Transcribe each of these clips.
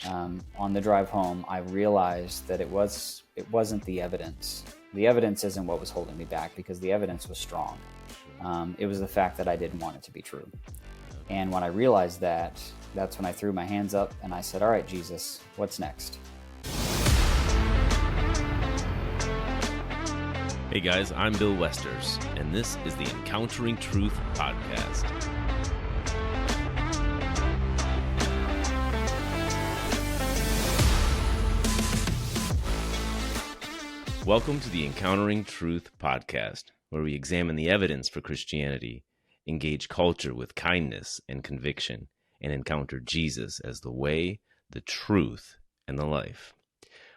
on the drive home, I realized that it wasn't the evidence. The evidence isn't what was holding me back, because the evidence was strong. It was the fact that I didn't want it to be true. And when I realized that, that's when I threw my hands up and I said, all right, Jesus, what's next? Hey guys, I'm Bill Westers, and this is the Encountering Truth podcast. Welcome to the Encountering Truth podcast, where we examine the evidence for Christianity, engage culture with kindness and conviction, and encounter Jesus as the way, the truth, and the life.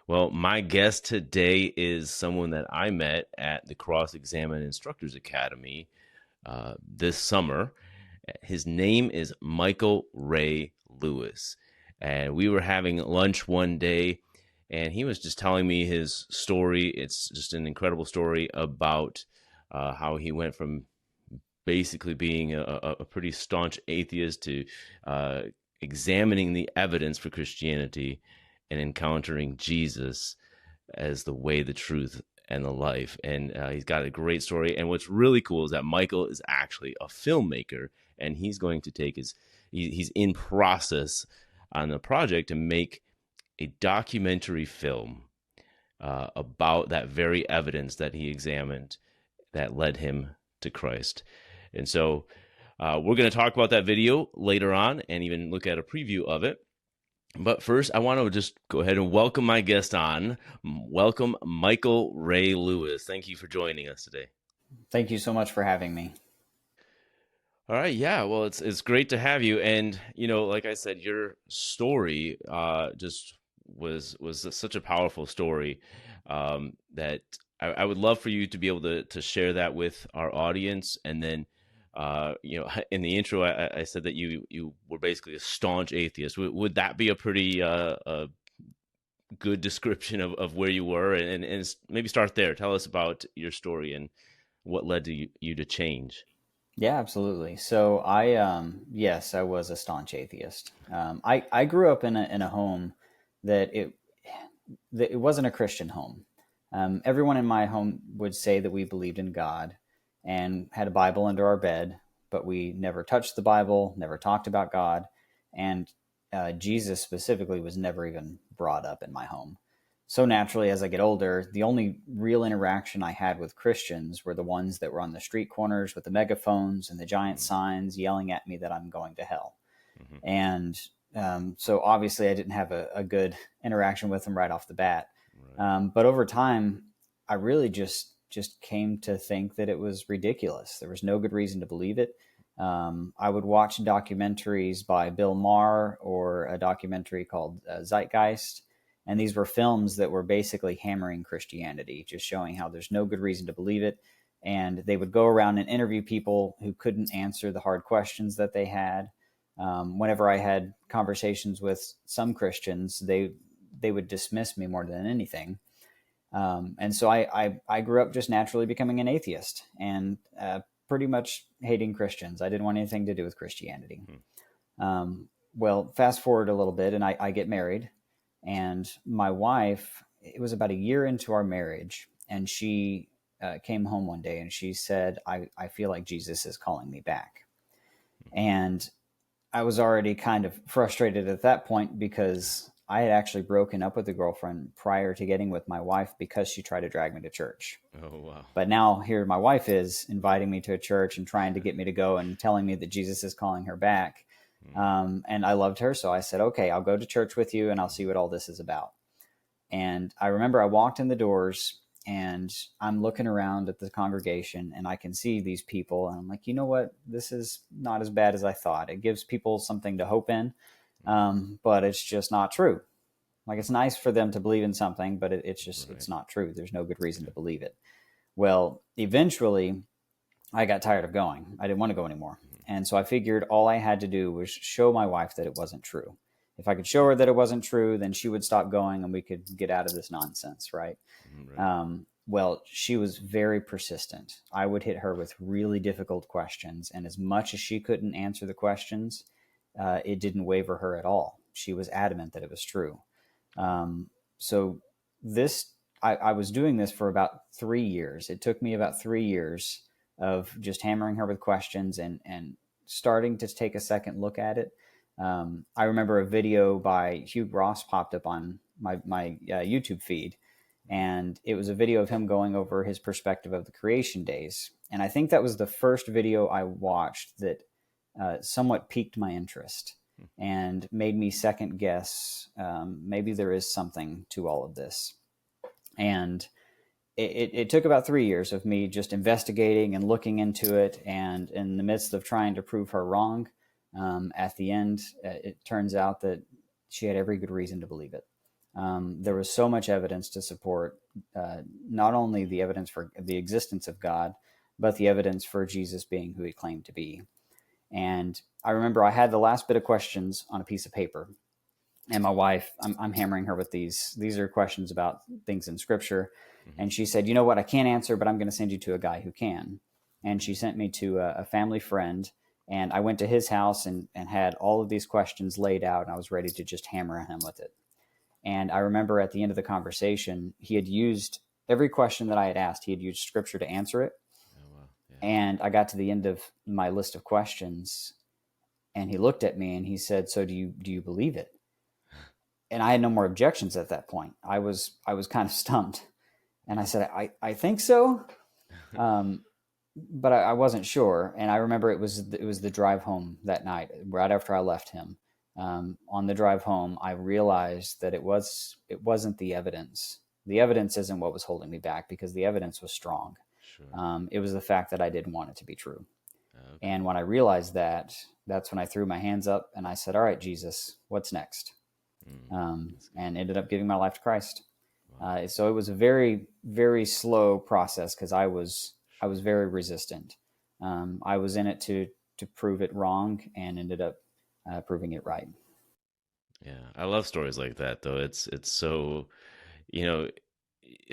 Well, my guest today is someone that I met at the Cross-Examine Instructors Academy this summer. His name is Michael Ray Lewis, and we were having lunch one day, and he was just telling me his story. It's just an incredible story about how he went from basically being a pretty staunch atheist to examining the evidence for Christianity and encountering Jesus as the way, the truth, and the life. And he's got a great story. And what's really cool is that Michael is actually a filmmaker, and he's going to take he's in process on the project to make a documentary film about that very evidence that he examined that led him to Christ. And so we're going to talk about that video later on and even look at a preview of it. But first, I want to just go ahead and welcome my guest on. Welcome, Michael Ray Lewis. Thank you for joining us today. Thank you so much for having me. All right. Yeah. Well, it's great to have you. And, you know, like I said, your story just was such a powerful story that I would love for you to be able to share that with our audience. And then, you know, in the intro, I said that you were basically a staunch atheist. Would that be a pretty good description of where you were? And maybe start there. Tell us about your story and what led to you to change. Yeah, absolutely. So yes, I was a staunch atheist. I grew up in a home that it wasn't a Christian home. Everyone in my home would say that we believed in God and had a Bible under our bed, but we never touched the Bible, never talked about God, and Jesus specifically was never even brought up in my home. So naturally, as I get older, the only real interaction I had with Christians were the ones that were on the street corners with the megaphones and the giant signs yelling at me that I'm going to hell. Mm-hmm. And so obviously I didn't have a good interaction with them right off the bat. Right. But over time, I really just came to think that it was ridiculous. There was no good reason to believe it. I would watch documentaries by Bill Maher or a documentary called Zeitgeist. And these were films that were basically hammering Christianity, just showing how there's no good reason to believe it. And they would go around and interview people who couldn't answer the hard questions that they had. Whenever I had conversations with some Christians, they would dismiss me more than anything. And so I grew up just naturally becoming an atheist and pretty much hating Christians. I didn't want anything to do with Christianity. Mm-hmm. Well, fast forward a little bit and I get married. And my wife, it was about a year into our marriage, and she came home one day and she said, I feel like Jesus is calling me back. And I was already kind of frustrated at that point because I had actually broken up with a girlfriend prior to getting with my wife because she tried to drag me to church. Oh, wow. But now here my wife is inviting me to a church and trying to get me to go and telling me that Jesus is calling her back. And I loved her. So I said, okay, I'll go to church with you and I'll see what all this is about. And I remember I walked in the doors and I'm looking around at the congregation and I can see these people. And I'm like, you know what? This is not as bad as I thought. It gives people something to hope in, but it's just not true. Like, it's nice for them to believe in something, but it's just, right. It's not true. There's no good reason to believe it. Well, eventually I got tired of going. I didn't want to go anymore. And so I figured all I had to do was show my wife that it wasn't true. If I could show her that it wasn't true, then she would stop going and we could get out of this nonsense, right? Well, she was very persistent. I would hit her with really difficult questions. And as much as she couldn't answer the questions, it didn't waver her at all. she was adamant that it was true. So I was doing this for about 3 years. It took me about 3 years of just hammering her with questions and starting to take a second look at it. I remember a video by Hugh Ross popped up on my YouTube feed, and it was a video of him going over his perspective of the creation days. And I think that was the first video I watched that somewhat piqued my interest and made me second guess maybe there is something to all of this. And it took about 3 years of me just investigating and looking into it. And in the midst of trying to prove her wrong, at the end, it turns out that she had every good reason to believe it. There was so much evidence to support not only the evidence for the existence of God, but the evidence for Jesus being who he claimed to be. And I remember I had the last bit of questions on a piece of paper. And my wife, I'm hammering her with these. These are questions about things in Scripture. And she said, you know what, I can't answer, but I'm going to send you to a guy who can. And she sent me to a family friend. And I went to his house and had all of these questions laid out. And I was ready to just hammer him with it. And I remember at the end of the conversation, he had used every question that I had asked. He had used Scripture to answer it. Oh, wow. Yeah. And I got to the end of my list of questions, and he looked at me and he said, so do you believe it? And I had no more objections at that point. I was kind of stumped. And I said, I think so. But I wasn't sure. And I remember it was the drive home that night, right after I left him. On the drive home, I realized that it wasn't the evidence. The evidence isn't what was holding me back, because the evidence was strong. Sure. It was the fact that I didn't want it to be true. Okay. And when I realized that, that's when I threw my hands up and I said, all right, Jesus, what's next? And ended up giving my life to Christ. Wow. So it was a very, very slow process, because I was very resistant. I was in it to prove it wrong, and ended up proving it right. Yeah, I love stories like that, though. It's so, you know,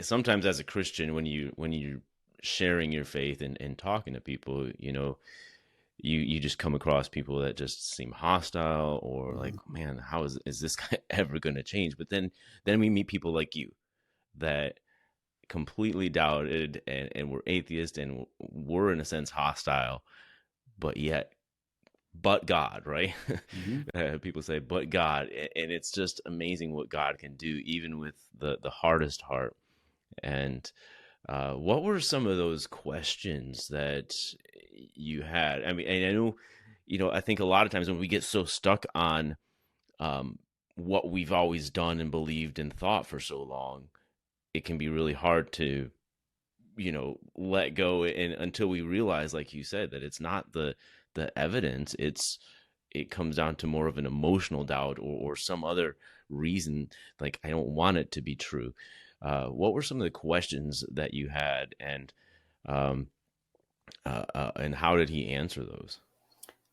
sometimes as a Christian, when you're sharing your faith and talking to people, you just come across people that just seem hostile, or like, man, how is this guy ever going to change? But then we meet people like you that completely doubted and were atheist and were in a sense hostile, but God, right? People say, but God. And it's just amazing what God can do, even with the hardest heart. And what were some of those questions that you had? I mean, and I know, I think a lot of times when we get so stuck on what we've always done and believed and thought for so long, it can be really hard to, let go, and until we realize, like you said, that it's not the evidence, it comes down to more of an emotional doubt or some other reason, like, I don't want it to be true. What were some of the questions that you had, and how did he answer those?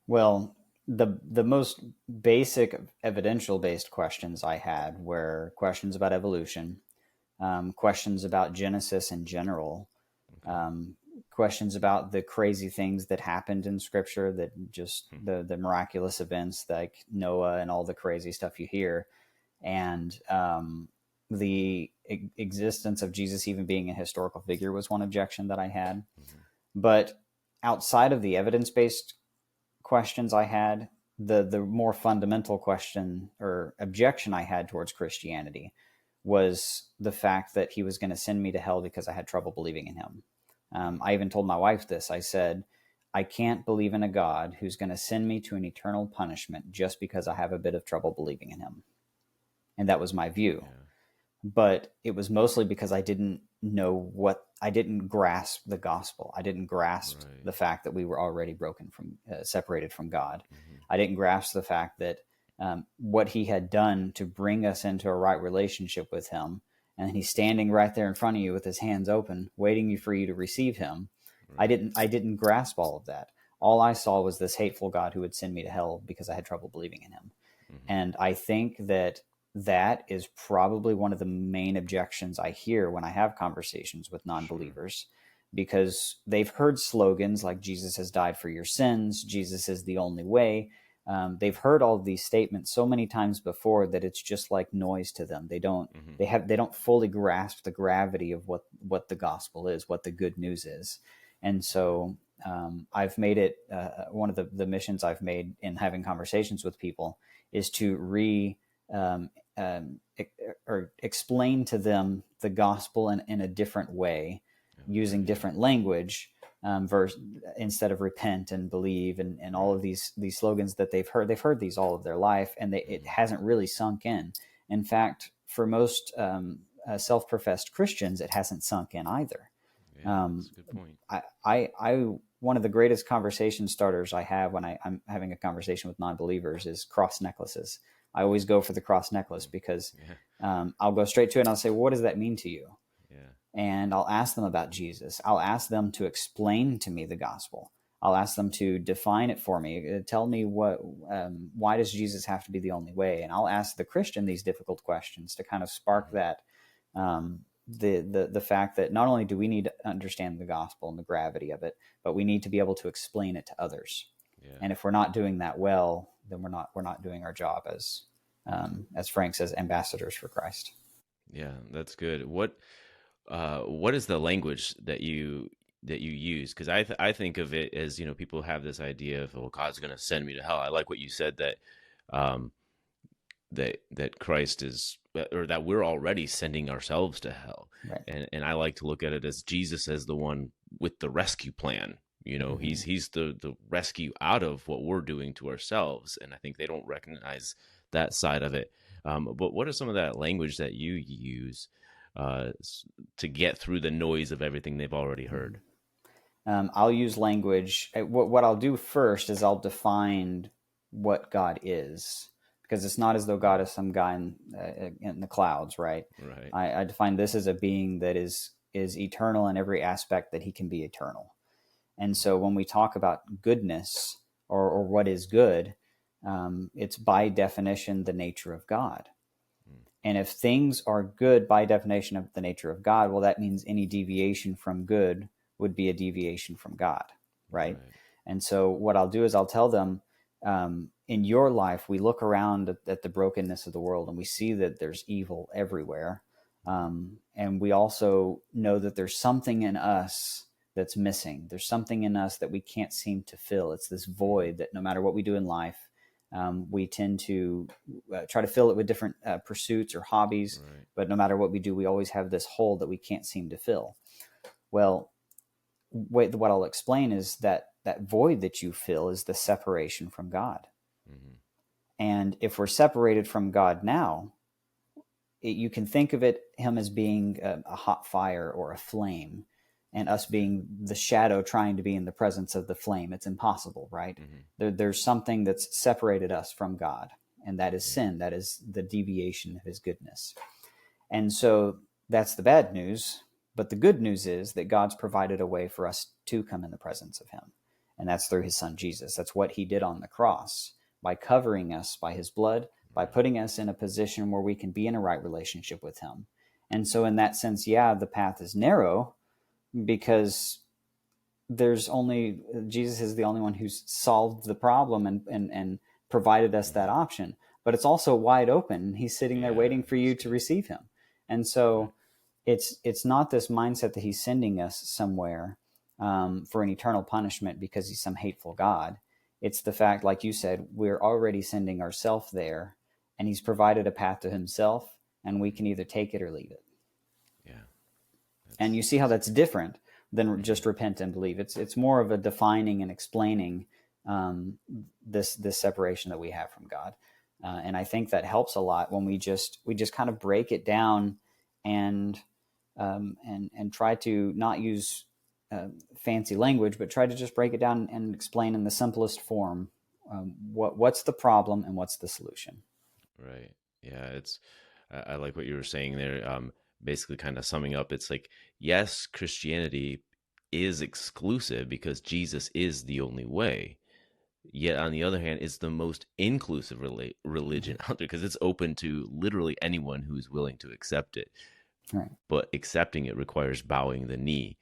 Well, the most basic evidential based questions I had were questions about evolution, questions about Genesis in general, questions about the crazy things that happened in Scripture, that just the miraculous events like Noah and all the crazy stuff you hear, and the existence of Jesus even being a historical figure was one objection that I had. But outside of the evidence-based questions I had, the more fundamental question or objection I had towards Christianity was the fact that he was going to send me to hell because I had trouble believing in him. I even told my wife this. I said, I can't believe in a God who's going to send me to an eternal punishment just because I have a bit of trouble believing in him. And that was my view. Yeah. But it was mostly because I didn't grasp the gospel. I didn't grasp the fact that we were already separated from God. I didn't grasp the fact that what he had done to bring us into a right relationship with him, and he's standing right there in front of you with his hands open, waiting for you to receive him. I didn't grasp all of that. All I saw was this hateful God who would send me to hell because I had trouble believing in him. And I think that is probably one of the main objections I hear when I have conversations with non-believers, because they've heard slogans like Jesus has died for your sins, Jesus is the only way, they've heard all of these statements so many times before that it's just like noise to them. Mm-hmm. They don't fully grasp the gravity of what the gospel is, what the good news is. And so I've made it one of the missions I've made in having conversations with people is to um, or explain to them the gospel in a different way, using different language, verse, instead of repent and believe and all of these slogans that they've heard these all of their life, and it hasn't really sunk in. In fact, for most self-professed Christians, it hasn't sunk in either. Yeah, that's a good point. I one of the greatest conversation starters I have when I'm having a conversation with non-believers is cross necklaces. I always go for the cross necklace because I'll go straight to it and I'll say, well, what does that mean to you? Yeah. And I'll ask them about Jesus. I'll ask them to explain to me the gospel. I'll ask them to define it for me. Tell me why does Jesus have to be the only way? And I'll ask the Christian these difficult questions to kind of spark that, the fact that not only do we need to understand the gospel and the gravity of it, but we need to be able to explain it to others. Yeah. And if we're not doing that well, then we're not doing our job as Frank says, ambassadors for Christ. Yeah, that's good. What is the language that you use? Because I think of it as, people have this idea of, oh, God's going to send me to hell. I like what you said, that um, that Christ is, or that we're already sending ourselves to hell. Right. And I like to look at it as Jesus as the one with the rescue plan. He's the rescue out of what we're doing to ourselves. And I think they don't recognize that side of it. But what are some of that language that you use to get through the noise of everything they've already heard? I'll use language. What I'll do first is I'll define what God is, because it's not as though God is some guy in the clouds, right? Right. I define this as a being that is eternal in every aspect that he can be eternal. And so when we talk about goodness or what is good, it's by definition the nature of God. And if things are good by definition of the nature of God, well, that means any deviation from good would be a deviation from God, right? And so what I'll do is I'll tell them, in your life, we look around at the brokenness of the world and we see that there's evil everywhere. And we also know that there's something in us that's missing. There's something in us that we can't seem to fill. It's this void that no matter what we do in life, we tend to try to fill it with different pursuits or hobbies. Right. But no matter what we do, we always have this hole that we can't seem to fill. Well, what I'll explain is that void that you fill is the separation from God. Mm-hmm. And if we're separated from God now, you can think of him as being a hot fire or a flame, and us being the shadow trying to be in the presence of the flame. It's impossible, right? Mm-hmm. There's something that's separated us from God, and that is sin. That is the deviation of his goodness. And so that's the bad news. But the good news is that God's provided a way for us to come in the presence of him. And that's through his son, Jesus. That's what he did on the cross, by covering us by his blood, by putting us in a position where we can be in a right relationship with him. And so in that sense, the path is narrow, because Jesus is the only one who's solved the problem and provided us that option. But it's also wide open. He's sitting there waiting for you to receive him. And so it's not this mindset that he's sending us somewhere for an eternal punishment because he's some hateful God. It's the fact, like you said, we're already sending ourselves there, and he's provided a path to himself, and we can either take it or leave it. Yeah. And you see how that's different than just repent and believe. It's more of a defining and explaining this separation that we have from God. And I think that helps a lot when we just kind of break it down and try to not use fancy language, but try to just break it down and explain in the simplest form what's the problem and what's the solution. Right. Yeah. I like what you were saying there. Basically kind of summing up, it's like, yes, Christianity is exclusive because Jesus is the only way. Yet on the other hand, it's the most inclusive religion out there because it's open to literally anyone who's willing to accept it. Right. But accepting it requires bowing the knee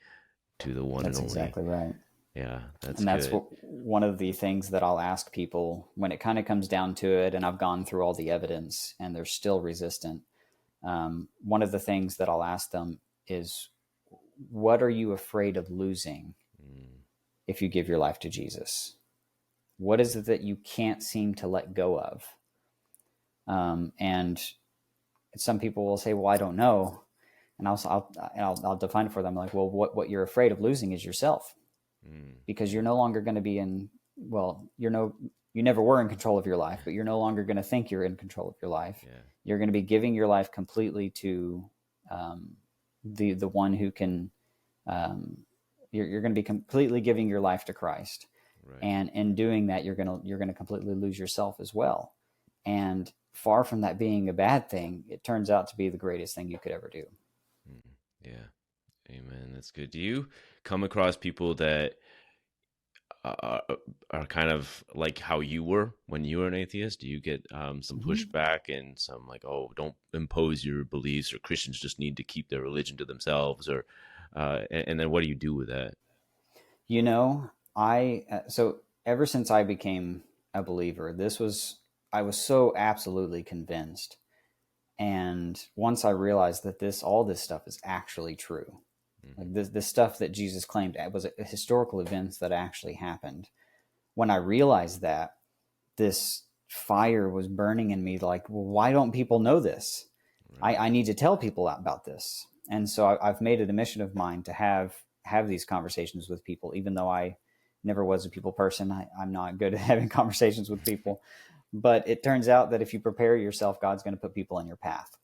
to the one That's and only. exactly right. Yeah, that's And that's good. one of the things that I'll ask people when it kind of comes down to it, and I've gone through all the evidence and they're still resistant. One of the things that I'll ask them is, what are you afraid of losing Mm, if you give your life to Jesus? What is it that you can't seem to let go of? And some people will say, well, I don't know. And I'll define it for them. Like, well, what you're afraid of losing is yourself, mm, because you're no longer going to be in, well, you never were in control of your life, but you're no longer going to think you're in control of your life. yeah, You're going to be giving your life completely to um, the one who can, um, you're going to be completely giving your life to Christ. right. And in doing that, you're going to completely lose yourself as well. And far from that being a bad thing, it turns out to be the greatest thing you could ever do. Mm, yeah, amen. That's good. Do you come across people that uh, are kind of like how you were when you were an atheist? Do you get some Mm-hmm. pushback and some like, oh, don't impose your beliefs, or Christians just need to keep their religion to themselves, or and then what do you do with that? You know, so ever since I became a believer, I was so absolutely convinced. And once I realized that all this stuff is actually true, Hmm. like this stuff that Jesus claimed was a historical events that actually happened. When I realized that, this fire was burning in me, like, well, why don't people know this? Right. I need to tell people about this. And so I've made it a mission of mine to have these conversations with people, even though I never was a people person. I'm not good at having conversations with people. But it turns out that if you prepare yourself, God's going to put people in your path.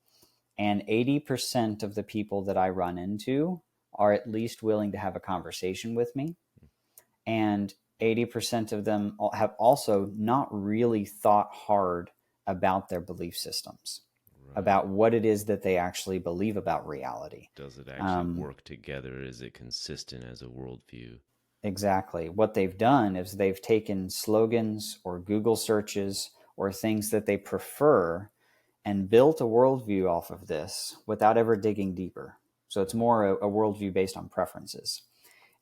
And 80% of the people that I run into are at least willing to have a conversation with me. And 80% of them have also not really thought hard about their belief systems, Right. about what it is that they actually believe about reality. Does it actually Um, work together? Is it consistent as a worldview? exactly. What they've done is they've taken slogans or Google searches or things that they prefer and built a worldview off of this without ever digging deeper. So it's more a worldview based on preferences.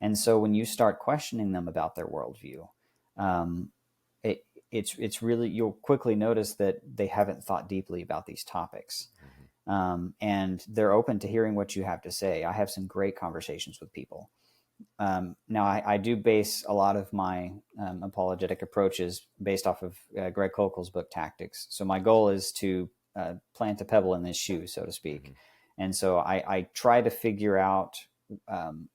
And so when you start questioning them about their worldview, um, it's really, you'll quickly notice that they haven't thought deeply about these topics. Hmm. And they're open to hearing what you have to say. I have some great conversations with people. Now, I do base a lot of my apologetic approaches based off of Greg Kokel's book Tactics. So my goal is to plant a pebble in this shoe, so to speak. Hmm. And so I try to figure out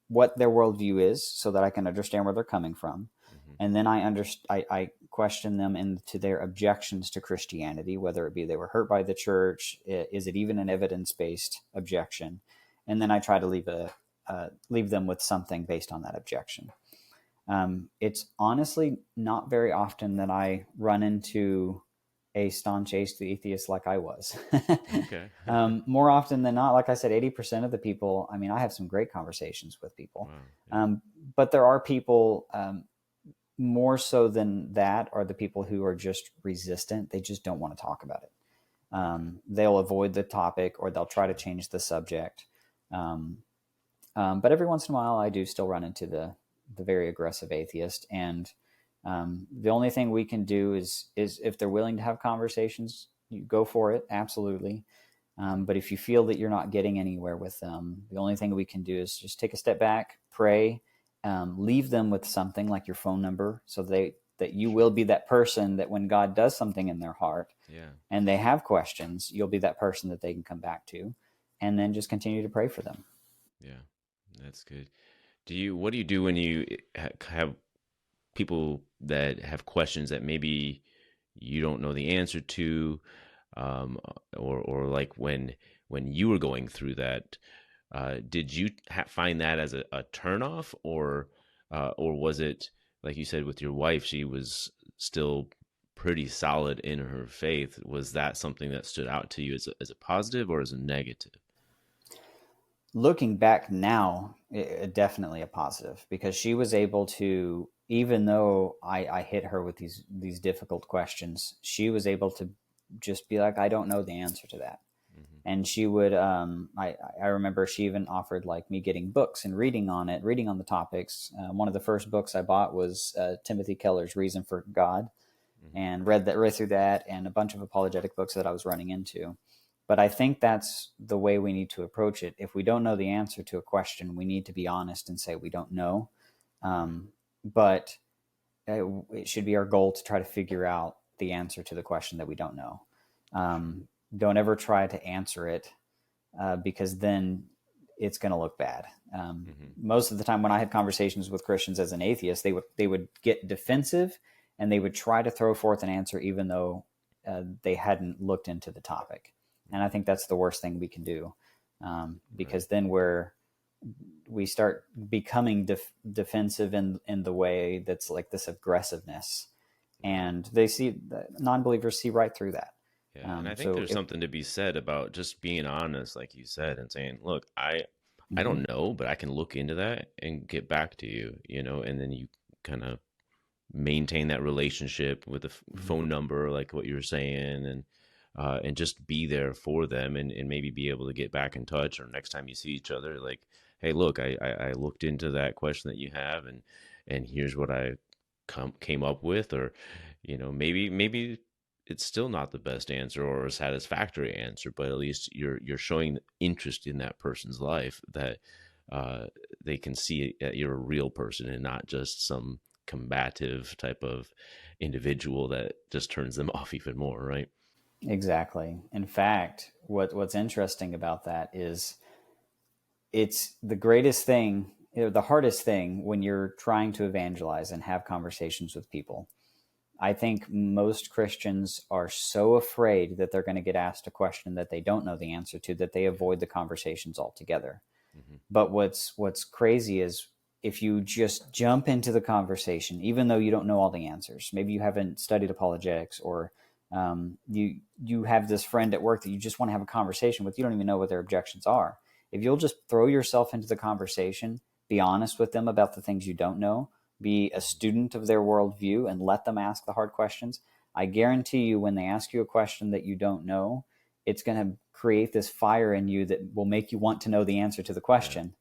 what their worldview is so that I can understand where they're coming from. Hmm. And then I question them into their objections to Christianity, whether it be they were hurt by the church, is it even an evidence-based objection? And then I try to leave them with something based on that objection. It's honestly not very often that I run into a staunch atheist like I was. Okay. More often than not, like I said, 80% of the people, I mean, I have some great conversations with people. Wow. Yeah. Um, but there are people, more so than that, are the people who are just resistant. They just don't want to talk about it. Okay. They'll avoid the topic or they'll try to Sure. change the subject. Um, but every once in a while, I do still run into the very aggressive atheist, and the only thing we can do is if they're willing to have conversations, you go for it, absolutely. Hmm. But if you feel that you're not getting anywhere with them, the only thing we can do is just take a step back, pray, leave them with something like your phone number, so that you will Sure. be that person that when God does something in their heart Yeah. and they have questions, you'll be that person that they can come back to, and then just continue to pray for them. Yeah. That's good. What do you do when you have people that have questions that maybe you don't know the answer to, or like when you were going through that, did you find that as a turnoff, or was it like you said with your wife? She was still pretty solid in her faith. Was that something that stood out to you as a positive or as a negative? Looking back now, definitely a positive, because she was able to, even though I hit her with these difficult questions, she was able to just be like, I don't know the answer to that. And she would, I remember she even offered like me getting books and reading on it, reading on the topics. One of the first books I bought was Timothy Keller's Reason for God, and read through that, and a bunch of apologetic books that I was running into. But I think that's the way we need to approach it. If we don't know the answer to a question, we need to be honest and say we don't know. But it should be our goal to try to figure out the answer to the question that we don't know. Don't ever try to answer it because then it's going to look bad. Most of the time when I had conversations with Christians as an atheist, they would get defensive and they would try to throw forth an answer even though they hadn't looked into the topic. And I think that's the worst thing we can do because then we start becoming defensive in the way that's like this aggressiveness, and non-believers see right through that. Yeah, and I think there's something to be said about just being honest, like you said, and saying, "Look, I don't know, but I can look into that and get back to you," and then you kind of maintain that relationship with a phone number, like what you were saying, and just be there for them, and maybe be able to get back in touch, or next time you see each other, like, "Hey, look, I looked into that question that you have, and here's what I came up with," or maybe it's still not the best answer or a satisfactory answer, but at least you're showing interest in that person's life, that they can see that you're a real person and not just some combative type of individual that just turns them off even more, right? Exactly. In fact, what's interesting about that is it's the greatest thing, the hardest thing when you're trying to evangelize and have conversations with people. I think most Christians are so afraid that they're going to get asked a question that they don't know the answer to that they avoid the conversations altogether. But what's crazy is if you just jump into the conversation, even though you don't know all the answers, maybe you haven't studied apologetics, or you have this friend at work that you just want to have a conversation with, you don't even know what their objections are. If you'll just throw yourself into the conversation, be honest with them about the things you don't know, be a student of their worldview, and let them ask the hard questions, I guarantee you when they ask you a question that you don't know, it's going to create this fire in you that will make you want to know the answer to the question.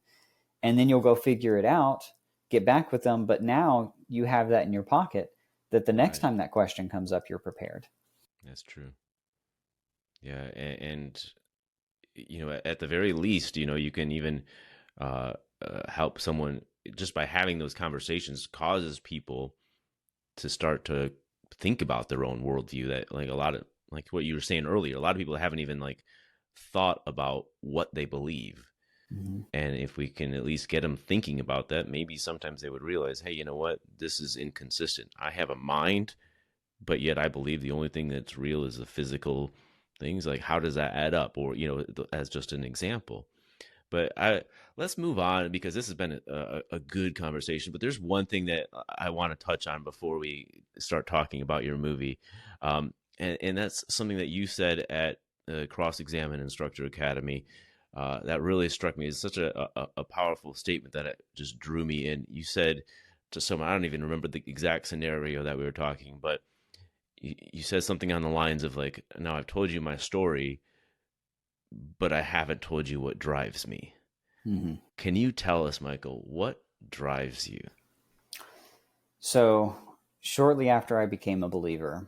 And then you'll go figure it out, get back with them. But now you have that in your pocket that the next time that question comes up, you're prepared. That's true. Yeah. And at the very least, you can even help someone just by having those conversations, causes people to start to think about their own worldview. That, like, a lot of, like what you were saying earlier, a lot of people haven't even like thought about what they believe. And if we can at least get them thinking about that, maybe sometimes they would realize, hey, you know what, this is inconsistent. I have a mind, but yet I believe the only thing that's real is the physical things. Like, how does that add up? Or, as just an example. But let's move on, because this has been a good conversation. But there's one thing that I want to touch on before we start talking about your movie. And that's something that you said at Cross-Examine Instructor Academy. That really struck me as such a powerful statement that it just drew me in. You said to someone, I don't even remember the exact scenario that we were talking, but you said something on the lines of like, now I've told you my story, but I haven't told you what drives me. Can you tell us, Michael, what drives you? So shortly after I became a believer,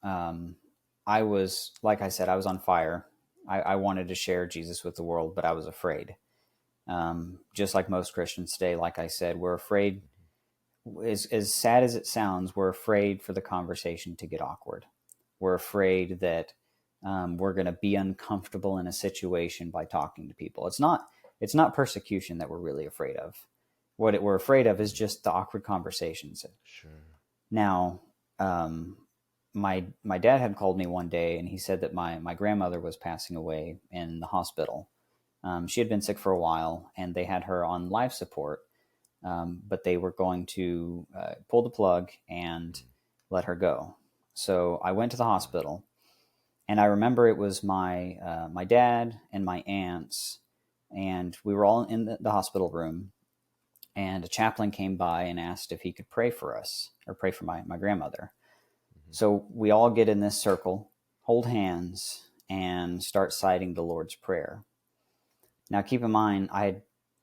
I was, like I said, I was on fire. I wanted to share Jesus with the world, but I was afraid. Just like most Christians today, like I said, we're afraid, as sad as it sounds, we're afraid for the conversation to get awkward. We're afraid that we're going to be uncomfortable in a situation by talking to people. It's not persecution that we're really afraid of. What we're afraid of is just the awkward conversations. Sure. Now, my dad had called me one day, and he said that my grandmother was passing away in the hospital. She had been sick for a while, and they had her on life support, but they were going to pull the plug and let her go. So I went to the hospital, and I remember it was my dad and my aunts, and we were all in the hospital room, and a chaplain came by and asked if he could pray for us, or pray for my grandmother. So we all get in this circle, hold hands, and start citing the Lord's Prayer. Now, keep in mind,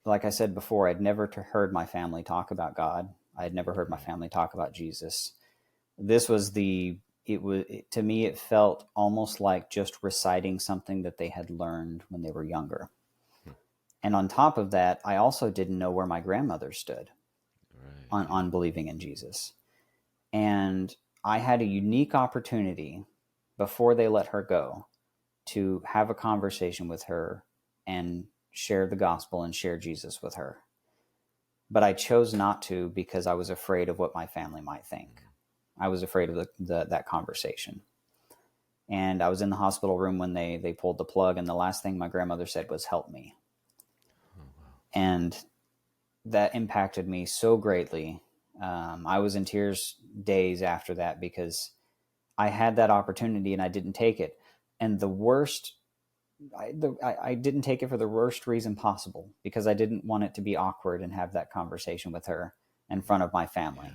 like I said before, I'd never heard my family talk about God. I had never heard my family talk about Jesus. This was to me, it felt almost like just reciting something that they had learned when they were younger. And on top of that, I also didn't know where my grandmother stood on believing in Jesus. And I had a unique opportunity before they let her go to have a conversation with her and share the gospel and share Jesus with her. But I chose not to because I was afraid of what my family might think. I was afraid of that conversation. And I was in the hospital room when they pulled the plug, and the last thing my grandmother said was, "Help me." Oh, wow. And that impacted me so greatly. I was in tears days after that because I had that opportunity and I didn't take it. And I didn't take it for the worst reason possible, because I didn't want it to be awkward and have that conversation with her in front of my family.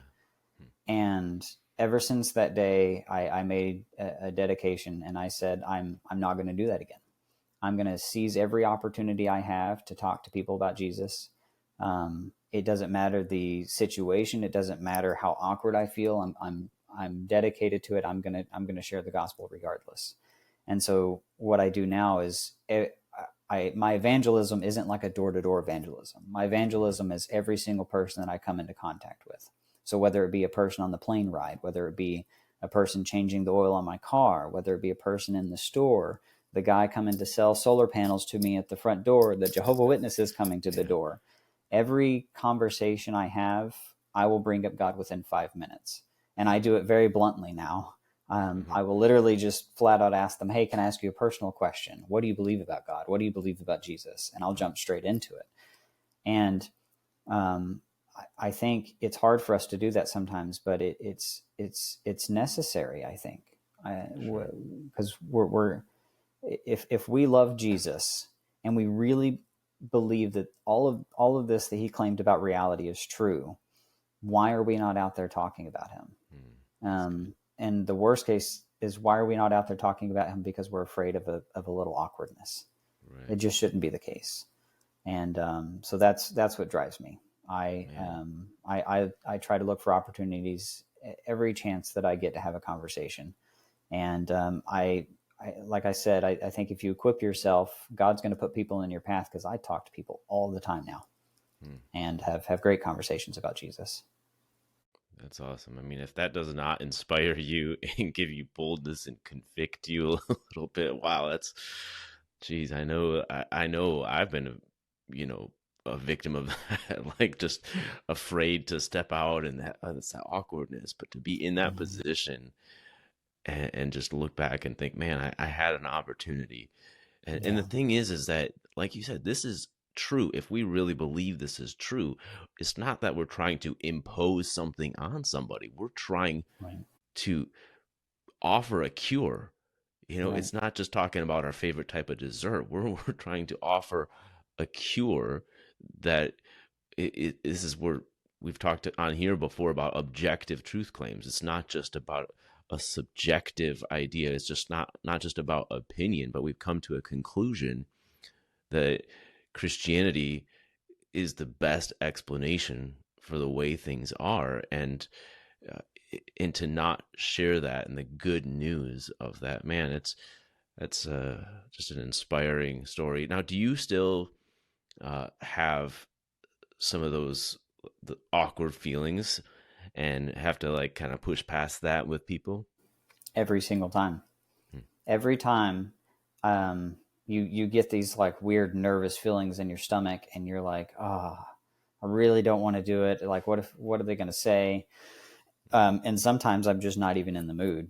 And ever since that day, I made a dedication, and I said, I'm not going to do that again. I'm going to seize every opportunity I have to talk to people about Jesus. It doesn't matter the situation. It doesn't matter how awkward I feel. I'm dedicated to it. I'm going to share the gospel regardless. And so what I do now is my evangelism isn't like a door-to-door evangelism. My evangelism is every single person that I come into contact with. So whether it be a person on the plane ride, whether it be a person changing the oil on my car, whether it be a person in the store, the guy coming to sell solar panels to me at the front door, the Jehovah's Witnesses coming to the door, every conversation I have, I will bring up God within 5 minutes. And I do it very bluntly now. I will literally just flat out ask them, "Hey, can I ask you a personal question? What do you believe about God? What do you believe about Jesus?" And I'll jump straight into it. And I think it's hard for us to do that sometimes, but it's necessary, I think, because if we love Jesus and we really believe that all of this that he claimed about reality is true, why are we not out there talking about him? And the worst case is, why are we not out there talking about him? Because we're afraid of a little awkwardness. Right. It just shouldn't be the case. And so that's what drives me. I try to look for opportunities every chance that I get to have a conversation. And I like I said, I think if you equip yourself, God's going to put people in your path, because I talk to people all the time now and have great conversations about Jesus. That's awesome. I mean, if that does not inspire you and give you boldness and convict you a little bit, wow, geez, I know I've been, a victim of that, like just afraid to step out, and that's that awkwardness, but to be in that position and just look back and think, man, I had an opportunity. And the thing is that, like you said, this is true. If we really believe this is true, it's not that we're trying to impose something on somebody. We're trying to offer a cure. It's not just talking about our favorite type of dessert. We're trying to offer a cure that this is where we've talked on here before about objective truth claims. It's not just about a subjective idea. It's just not just about opinion, but we've come to a conclusion that Christianity is the best explanation for the way things are, and to not share that and the good news of that, man, that's just an inspiring story. Now, do you still have some of the awkward feelings and have to like kind of push past that with people? Every single time. Every time you get these like weird nervous feelings in your stomach, and you're like, I really don't want to do it. Like, what are they going to say? And sometimes I'm just not even in the mood.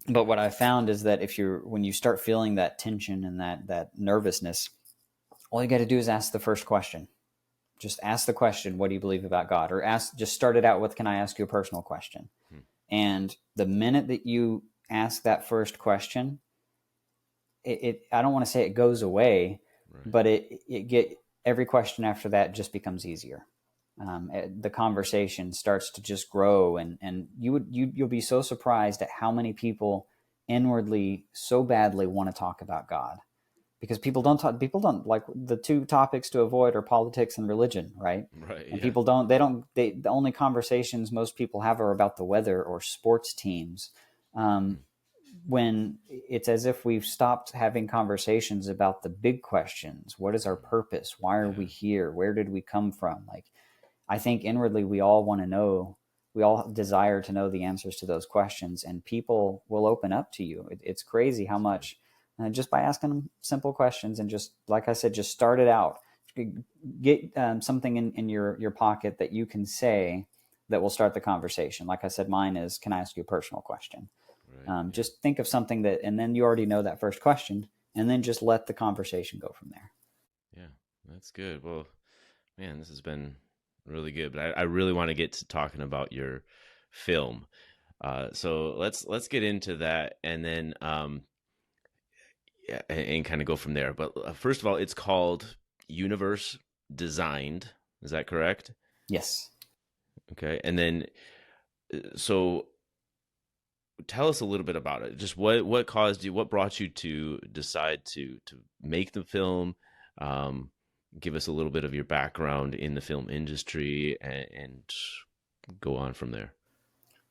But what I found is that when you start feeling that tension and that nervousness, all you got to do is ask the first question. Just ask the question, "What do you believe about God?" Or just start it out with, "Can I ask you a personal question?" And the minute that you ask that first question, I don't want to say it goes away, but every question after that just becomes easier. The conversation starts to just grow, and you'll be so surprised at how many people inwardly so badly want to talk about God, because people don't like, the two topics to avoid are politics and religion, right? Right. And Yeah. the only conversations most people have are about the weather or sports teams. Um, Mm. when it's as if we've stopped having conversations about the big questions. What is our purpose? Why are we Yeah. here? Where did we come from? Like, I think inwardly we all want to know, we all desire to know the answers to those questions, and people will open up to you. It's crazy how much, just by asking them simple questions, and just like I said, just start it out. Get something in your pocket that you can say that will start the conversation. Like I said, mine is, can I ask you a personal question? Right. Yeah. Just think of something that, and then you already know that first question, and then just let the conversation go from there. Yeah. That's good. Well, man, this has been really good. But I really want to get to talking about your film. So let's get into that, and then yeah, and kind of go from there. But first of all, it's called Universe Designed. Is that correct? Yes. Okay. And then so tell us a little bit about it. Just what caused you, what brought you to decide to make the film? Um, Give us a little bit of your background in the film industry, and go on from there.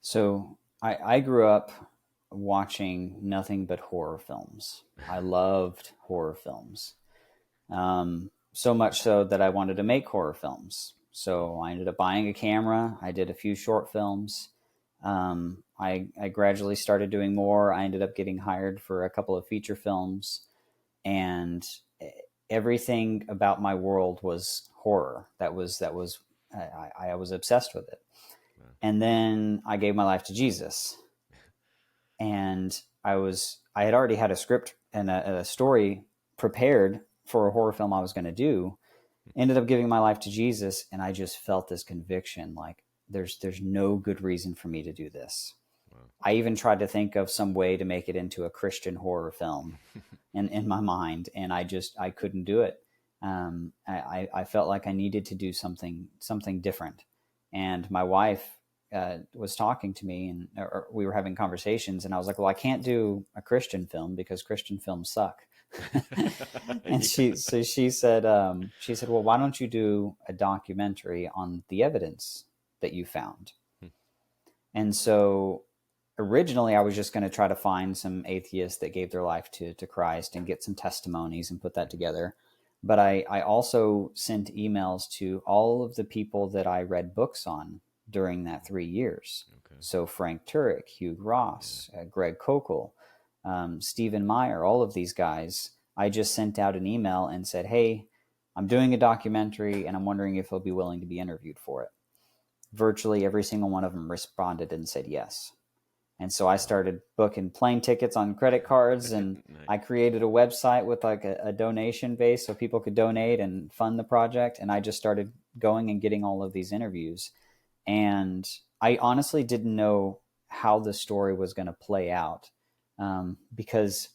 So I grew up watching nothing but horror films. I loved horror films. So much so that I wanted to make horror films. So I ended up buying a camera. I did a few short films. I gradually started doing more. I ended up getting hired for a couple of feature films, and everything about my world was horror. I was obsessed with it. Wow. And then I gave my life to Jesus, and I had already had a script and a story prepared for a horror film I was going to do. Ended up giving my life to Jesus, and I just felt this conviction, like there's no good reason for me to do this. Wow. I even tried to think of some way to make it into a Christian horror film in my mind, and I couldn't do it. I felt like I needed to do something different, and my wife was talking to me, and or we were having conversations, and I was like, well, I can't do a Christian film because Christian films suck. And Yeah. she said, well, why don't you do a documentary on the evidence that you found? And so originally I was just going to try to find some atheists that gave their life to Christ and get some testimonies and put that together. But I also sent emails to all of the people that I read books on during that 3 years. Okay. So Frank Turek, Hugh Ross, Yeah. Greg Kokel, Stephen Meyer, all of these guys. I just sent out an email and said, hey, I'm doing a documentary and I'm wondering if they'll be willing to be interviewed for it. Virtually every single one of them responded and said yes. And so I started booking plane tickets on credit cards, and Nice. I created a website with like a donation base so people could donate and fund the project. And I just started going and getting all of these interviews. And I honestly didn't know how the story was going to play out, because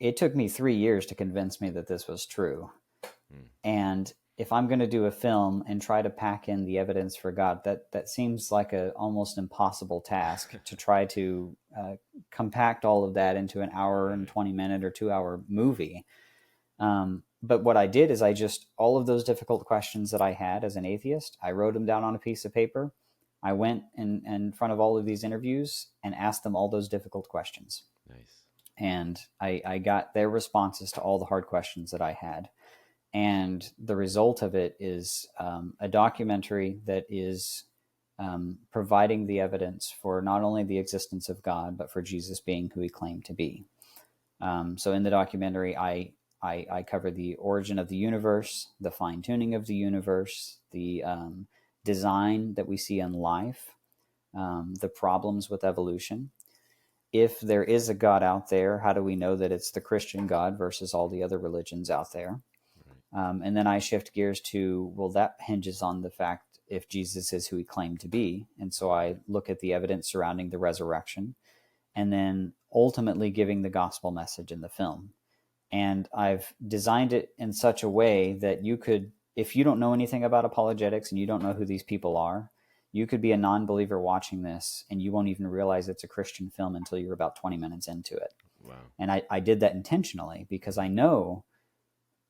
it took me 3 years to convince me that this was true. Mm. And if I'm going to do a film and try to pack in the evidence for God, that seems like a almost impossible task to try to compact all of that into an hour and 20-minute or 2 hour movie. But what I did is all of those difficult questions that I had as an atheist, I wrote them down on a piece of paper. I went in front of all of these interviews and asked them all those difficult questions. Nice. And I got their responses to all the hard questions that I had. And the result of it is a documentary that is providing the evidence for not only the existence of God, but for Jesus being who he claimed to be. So in the documentary, I cover the origin of the universe, the fine-tuning of the universe, the design that we see in life, the problems with evolution. If there is a God out there, how do we know that it's the Christian God versus all the other religions out there? And then I shift gears to, well, that hinges on the fact if Jesus is who he claimed to be. And so I look at the evidence surrounding the resurrection, and then ultimately giving the gospel message in the film. And I've designed it in such a way that you could, if you don't know anything about apologetics and you don't know who these people are, you could be a non-believer watching this and you won't even realize it's a Christian film until you're about 20 minutes into it. Wow. And I did that intentionally because I know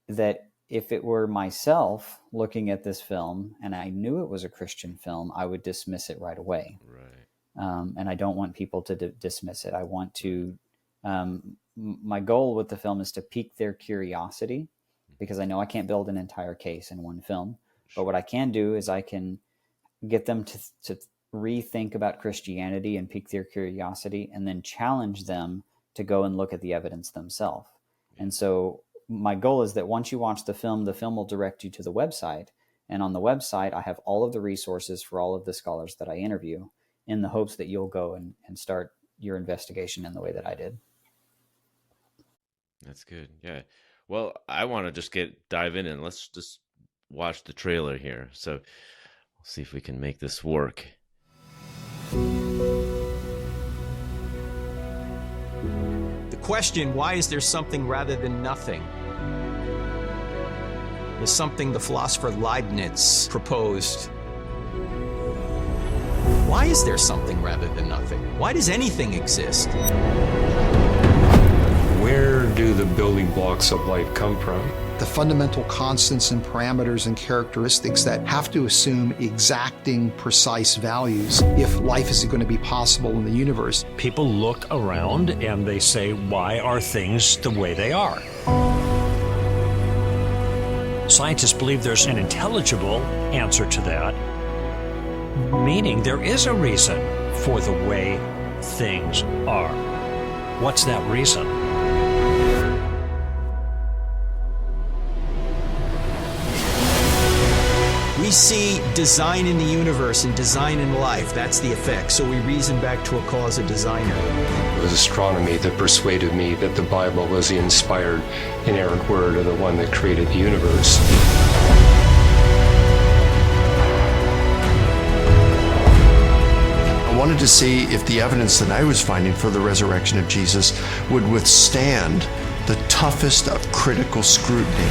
that if it were myself looking at this film and I knew it was a Christian film, I would dismiss it right away. Right. And I don't want people to dismiss it. I want to, my goal with the film is to pique their curiosity, because I know I can't build an entire case in one film. But what I can do is I can get them to rethink about Christianity and pique their curiosity, and then challenge them to go and look at the evidence themselves. And so my goal is that once you watch the film will direct you to the website. And on the website, I have all of the resources for all of the scholars that I interview, in the hopes that you'll go and start your investigation in the way that I did. That's good. Yeah. Well, I want to just dive in and let's just watch the trailer here. So we'll see if we can make this work. The question, why is there something rather than nothing, is something the philosopher Leibniz proposed. Why is there something rather than nothing? Why does anything exist? Where do the building blocks of life come from? The fundamental constants and parameters and characteristics that have to assume exacting, precise values if life is going to be possible in the universe. People look around and they say, why are things the way they are? Scientists believe there's an intelligible answer to that, meaning there is a reason for the way things are. What's that reason? We see design in the universe and design in life. That's the effect. So we reason back to a cause, a designer. It was astronomy that persuaded me that the Bible was the inspired, inerrant word of the one that created the universe. I wanted to see if the evidence that I was finding for the resurrection of Jesus would withstand the toughest of critical scrutiny.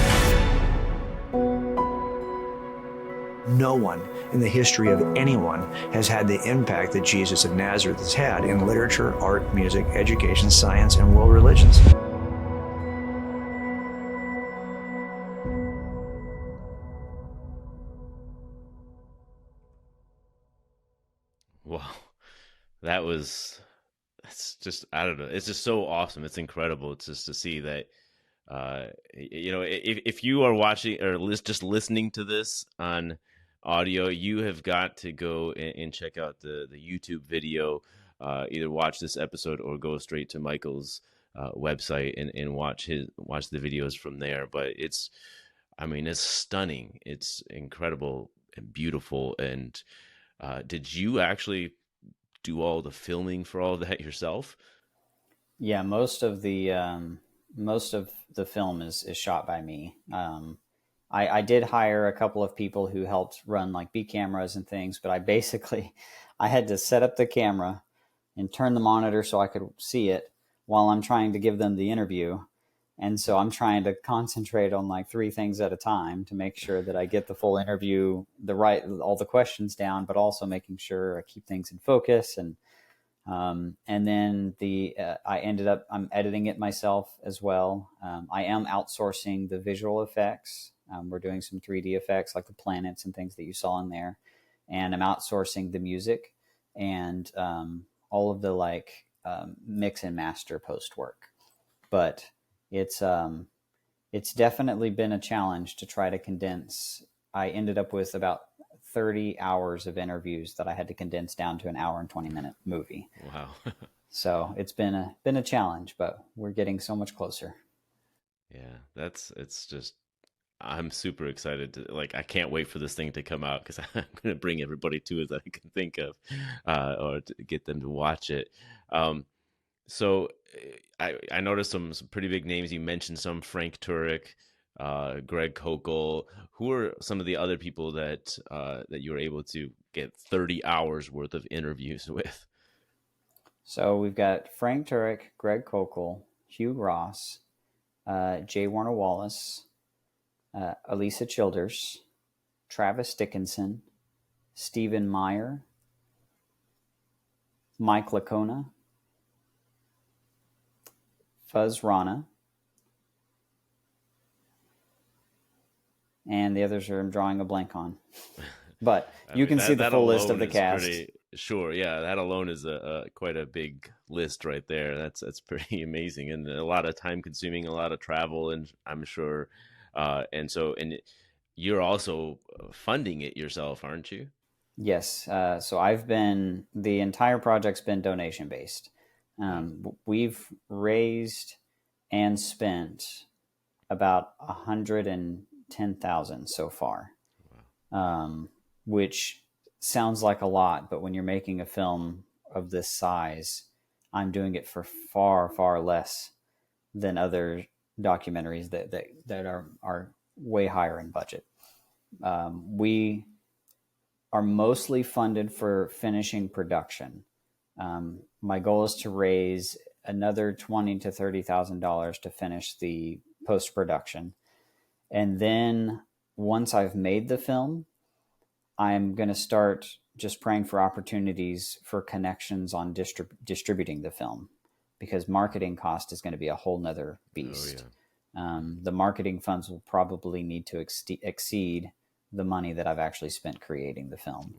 No one in the history of anyone has had the impact that Jesus of Nazareth has had in literature, art, music, education, science, and world religions. Wow. That's just, I don't know. It's just so awesome. It's incredible. It's just to see that, if you are watching or just listening to this on audio, you have got to go and check out the YouTube video, either watch this episode or go straight to Michael's website and watch the videos from there. But it's stunning. It's incredible and beautiful. And did you actually do all the filming for all of that yourself? Yeah, most of the film is shot by me. I did hire a couple of people who helped run like B cameras and things, but I had to set up the camera and turn the monitor so I could see it while I'm trying to give them the interview. And so I'm trying to concentrate on like 3 things at a time to make sure that I get the full interview, all the questions down, but also making sure I keep things in focus. And then I'm editing it myself as well. I am outsourcing the visual effects. We're doing some 3D effects like the planets and things that you saw in there. And I'm outsourcing the music and all of the mix and master post work. But it's definitely been a challenge to try to condense. I ended up with about 30 hours of interviews that I had to condense down to an hour and 20-minute movie. Wow. So it's been a challenge, but we're getting so much closer. Yeah, it's just, I'm super excited I can't wait for this thing to come out because I'm going to bring everybody to it that I can think of, or to get them to watch it. So I noticed some pretty big names. You mentioned some, Frank Turek, Greg Kokel. Who are some of the other people that you were able to get 30 hours worth of interviews with? So we've got Frank Turek, Greg Kokel, Hugh Ross, J. Warner Wallace, Elisa Childers, Travis Dickinson, Stephen Meyer, Mike Lacona, Fuzz Rana, and the others I'm drawing a blank on. But you can see the full list of the cast. Sure, yeah, that alone is a quite a big list right there. That's pretty amazing, and a lot of time consuming, a lot of travel, and I'm sure, and you're also funding it yourself, aren't you? Yes. So the entire project's been donation based. We've raised and spent about 110,000 so far, which sounds like a lot, but when you're making a film of this size, I'm doing it for far, far less than other documentaries that are way higher in budget. We are mostly funded for finishing production. My goal is to raise another $20,000 to $30,000 to finish the post production, and then once I've made the film, I'm going to start just praying for opportunities for connections on distributing the film, because marketing cost is going to be a whole nother beast. Oh, yeah. The marketing funds will probably need to exceed the money that I've actually spent creating the film.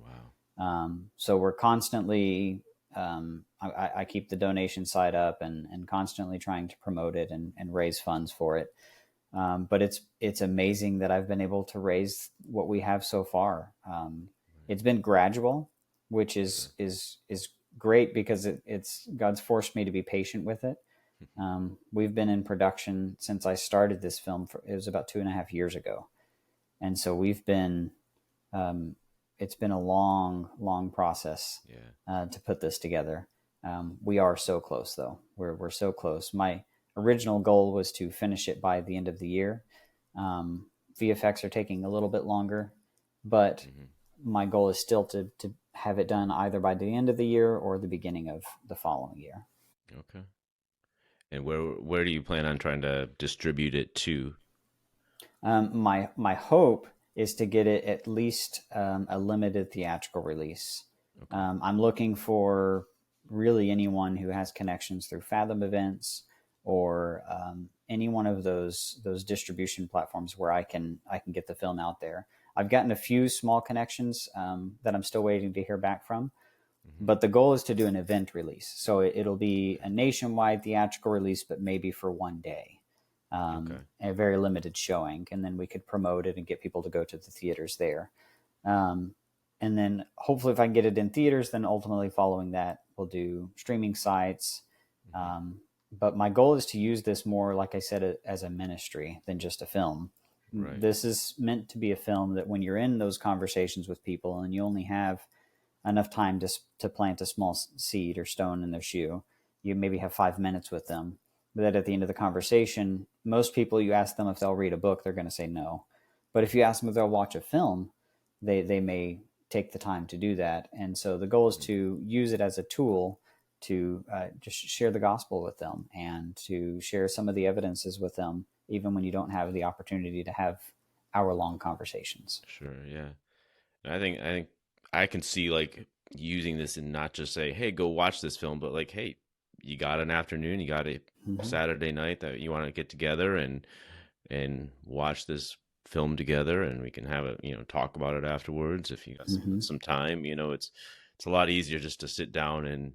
Wow. So we're constantly, I keep the donation side up and constantly trying to promote it and raise funds for it. But it's amazing that I've been able to raise what we have so far. It's been gradual, which is great, because it's God's forced me to be patient with it. We've been in production since I started this film. It was about 2.5 years ago. And so we've been, it's been a long process to put this together. We are so close, though. We're so close. My original goal was to finish it by the end of the year. VFX are taking a little bit longer, but my goal is still to have it done either by the end of the year or the beginning of the following year. Okay. And where do you plan on trying to distribute it to? My hope is to get it at least a limited theatrical release. Okay. I'm looking for really anyone who has connections through Fathom events or any one of those distribution platforms where I can get the film out there. I've gotten a few small connections that I'm still waiting to hear back from, but the goal is to do an event release. So it'll be a nationwide theatrical release, but maybe for one day. A very limited showing, and then we could promote it and get people to go to the theaters there. And then hopefully if I can get it in theaters, then ultimately following that, we'll do streaming sites. But my goal is to use this more, like I said, as a ministry than just a film. Right. This is meant to be a film that when you're in those conversations with people and you only have enough time to plant a small seed or stone in their shoe, you maybe have 5 minutes with them. But that at the end of the conversation, most people, you ask them if they'll read a book, they're going to say no. But if you ask them if they'll watch a film, they may take the time to do that. And so the goal is to use it as a tool to just share the gospel with them and to share some of the evidences with them, even when you don't have the opportunity to have hour-long conversations. Sure, yeah. I think I can see like using this and not just say, hey, go watch this film, but like, hey, you got an afternoon, you got a Saturday night that you want to get together and watch this film together, and we can have it, talk about it afterwards if you got some time. It's a lot easier just to sit down and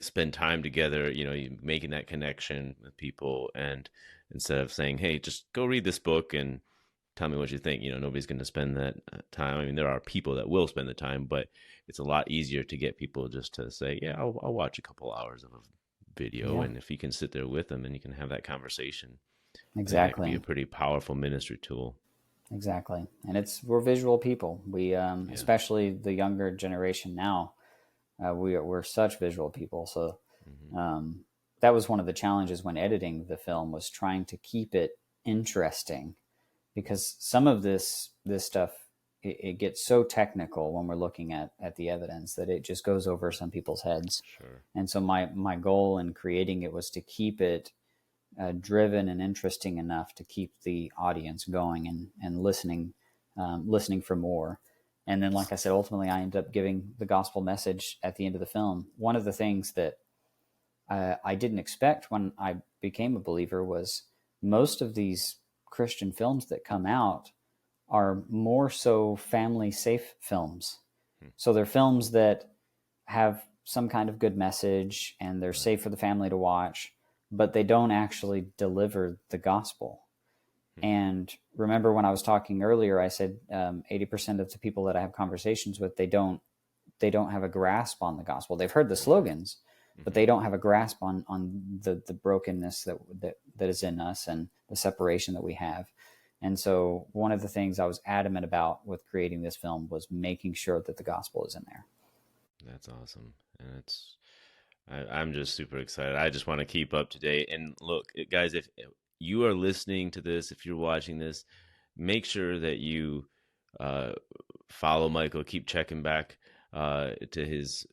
spend time together, making that connection with people, and instead of saying, hey, just go read this book and tell me what you think. Nobody's going to spend that time. I mean, there are people that will spend the time, but it's a lot easier to get people just to say, yeah, I'll watch a couple hours of a video. Yeah. And if you can sit there with them and you can have that conversation, exactly, that can be a pretty powerful ministry tool. Exactly. And we're visual people. We, especially the younger generation now, we're such visual people. So that was one of the challenges when editing the film, was trying to keep it interesting, because some of this stuff, it gets so technical when we're looking at the evidence that it just goes over some people's heads. Sure. And so my goal in creating it was to keep it driven and interesting enough to keep the audience going and listening for more. And then, like I said, ultimately I ended up giving the gospel message at the end of the film. One of the things that I didn't expect when I became a believer was most of these Christian films that come out are more so family safe films. So they're films that have some kind of good message and they're safe for the family to watch, but they don't actually deliver the gospel. And remember when I was talking earlier, I said 80% of the people that I have conversations with, they don't have a grasp on the gospel. They've heard the slogans, but they don't have a grasp on the brokenness that is in us and the separation that we have. And so one of the things I was adamant about with creating this film was making sure that the gospel is in there. That's awesome. And I'm just super excited. I just want to keep up to date. And look, guys, if you are listening to this, if you're watching this, make sure that you follow Michael, keep checking back to his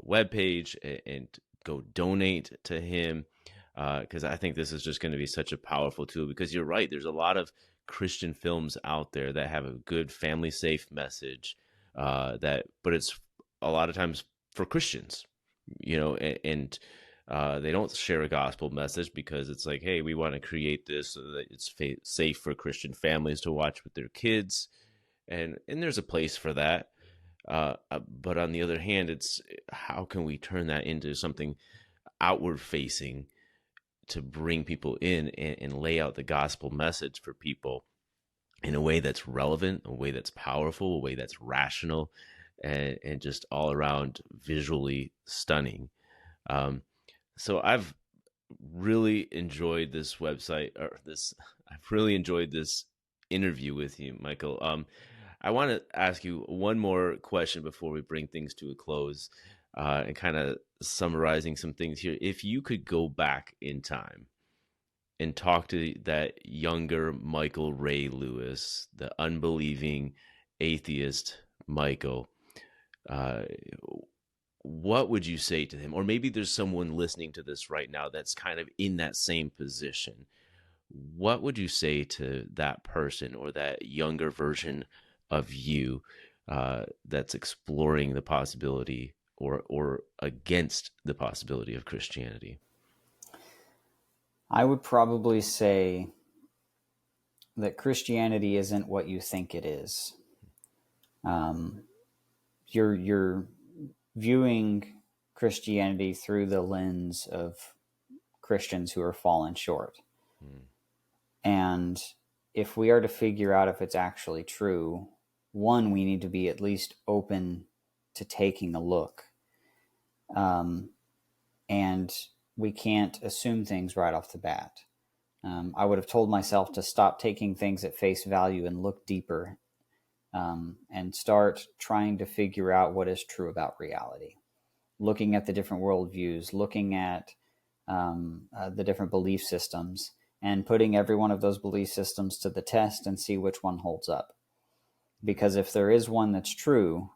webpage and go donate to him, because I think this is just going to be such a powerful tool, because you're right. There's a lot of Christian films out there that have a good family safe message, but it's a lot of times for Christians, and they don't share a gospel message because it's like, hey, we want to create this so that it's safe for Christian families to watch with their kids. And there's a place for that. But on the other hand, it's how can we turn that into something outward facing to bring people in and lay out the gospel message for people in a way that's relevant, a way that's powerful, a way that's rational, and just all around visually stunning. So I've really enjoyed this website, I've really enjoyed this interview with you, Michael. I want to ask you one more question before we bring things to a close, and kind of summarizing some things here. If you could go back in time and talk to that younger Michael Ray Lewis, the unbelieving atheist Michael, what would you say to him? Or maybe there's someone listening to this right now that's kind of in that same position. What would you say to that person or that younger version of you that's exploring the possibility or against the possibility of Christianity? I would probably say that Christianity isn't what you think it is. You're viewing Christianity through the lens of Christians who are fallen short. And if we are to figure out if it's actually true, one, we need to be at least open to taking a look. And we can't assume things right off the bat. I would have told myself to stop taking things at face value and look deeper, and start trying to figure out what is true about reality. Looking at the different worldviews, looking at the different belief systems, and putting every one of those belief systems to the test and see which one holds up. Because if there is one that's true,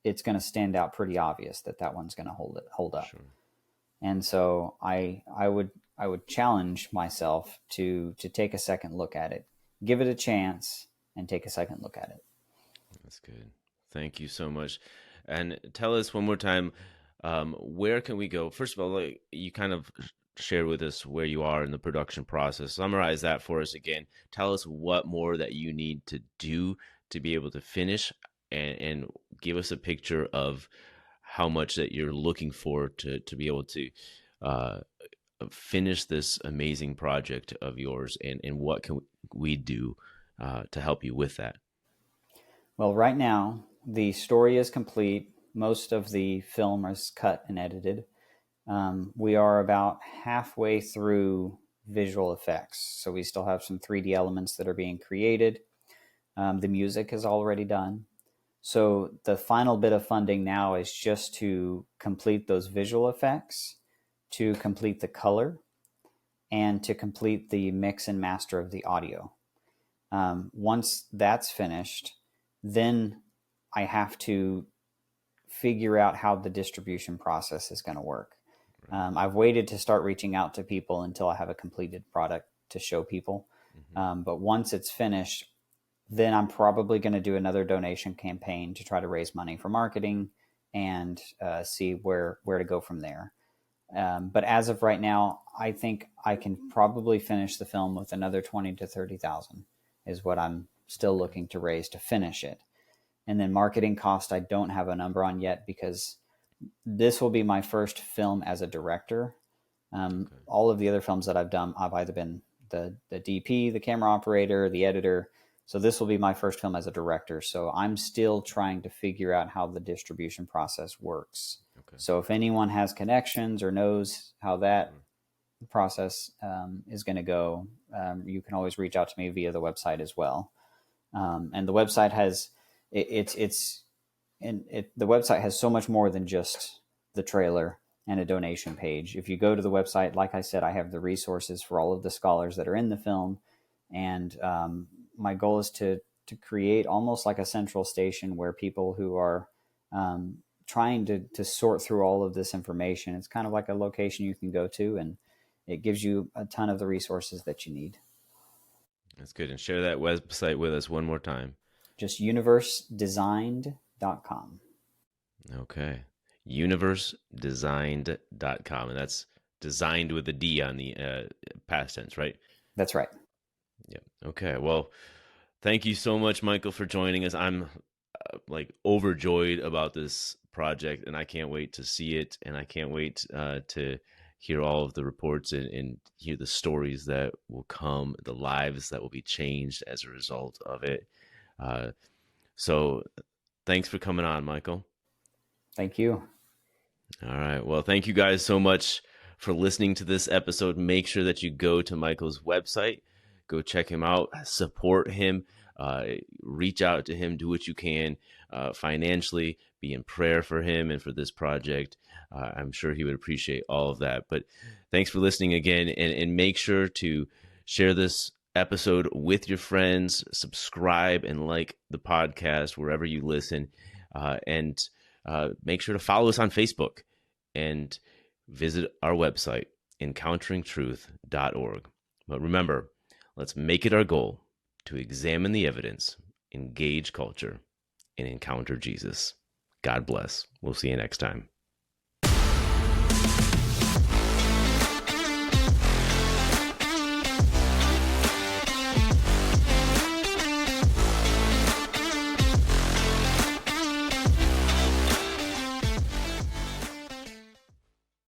it's going to stand out pretty obvious that one's going to hold up. Sure. And so I would challenge myself to take a second look at it, give it a chance, and take a second look at it. That's good. Thank you so much. And tell us one more time, where can we go? First of all, you kind of share with us where you are in the production process. Summarize that for us again. Tell us what more that you need to do to be able to finish, and give us a picture of how much that you're looking for to be able to finish this amazing project of yours, and what can we do to help you with that? Well, right now, the story is complete. Most of the film is cut and edited. We are about halfway through visual effects. So we still have some 3D elements that are being created. The music is already done. So the final bit of funding now is just to complete those visual effects, to complete the color, and to complete the mix and master of the audio. Once that's finished, then I have to figure out how the distribution process is going to work. I've waited to start reaching out to people until I have a completed product to show people. But once it's finished, then I'm probably going to do another donation campaign to try to raise money for marketing and see where to go from there. But as of right now, I think I can probably finish the film with another 20 to 30,000 is what I'm still looking to raise to finish it. And then marketing cost, I don't have a number on yet because this will be my first film as a director. All of the other films that I've done, I've either been the DP, the camera operator, the editor. So this will be my first film as a director. So I'm still trying to figure out how the distribution process works. Okay. So if anyone has connections or knows how that process is going to go, you can always reach out to me via the website as well. And the website has the website has so much more than just the trailer and a donation page. If you go to the website, like I said, I have the resources for all of the scholars that are in the film. And my goal is to create almost like a central station where people who are trying to sort through all of this information, it's kind of like a location you can go to, and it gives you a ton of the resources that you need. That's good. And share that website with us one more time. Just universedesigned.com. Okay. universedesigned.com. And that's designed with a D on the past tense, right? That's right. Yep. Okay. Well, thank you so much, Michael, for joining us. I'm overjoyed about this project, and I can't wait to see it. And I can't wait to hear all of the reports and hear the stories that will come, the lives that will be changed as a result of it. So thanks for coming on, Michael. Thank you. All right. Well, thank you guys so much for listening to this episode. Make sure that you go to Michael's website, go check him out, support him, reach out to him, do what you can financially, be in prayer for him and for this project. I'm sure he would appreciate all of that. But thanks for listening again, and make sure to share this episode with your friends, subscribe and like the podcast wherever you listen, and make sure to follow us on Facebook and visit our website, encounteringtruth.org. But remember, let's make it our goal to examine the evidence, engage culture, and encounter Jesus. God bless. We'll see you next time.